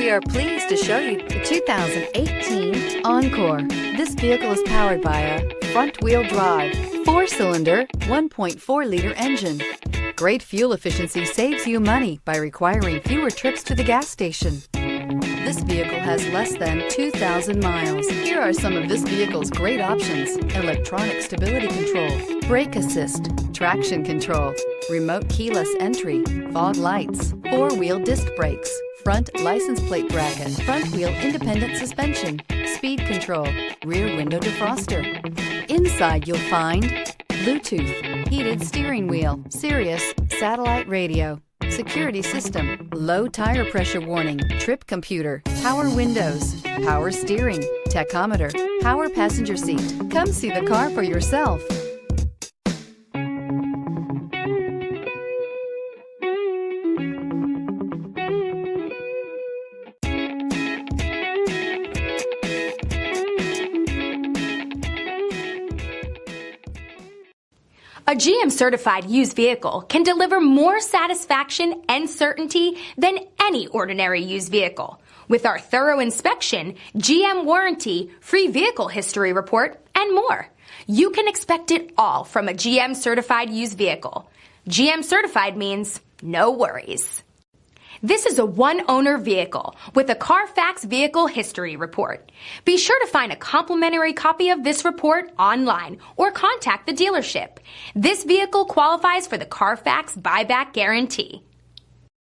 We are pleased to show you the 2018 Encore. This vehicle is powered by a front-wheel drive, 4-cylinder, 1.4-liter engine. Great fuel efficiency saves you money by requiring fewer trips to the gas station. This vehicle has less than 2,000 miles. Here are some of this vehicle's great options: electronic stability control, brake assist, traction control, remote keyless entry, fog lights, 4-wheel disc brakes, front license plate bracket, front wheel independent suspension, speed control, rear window defroster. Inside you'll find Bluetooth, heated steering wheel, Sirius satellite radio, security system, low tire pressure warning, trip computer, power windows, power steering, tachometer, power passenger seat. Come see the car for yourself. A GM-certified used vehicle can deliver more satisfaction and certainty than any ordinary used vehicle. With our thorough inspection, GM warranty, free vehicle history report, and more. You can expect it all from a GM-certified used vehicle. GM-certified means no worries. This is a one-owner vehicle with a Carfax Vehicle History Report. Be sure to find a complimentary copy of this report online or contact the dealership. This vehicle qualifies for the Carfax Buyback Guarantee.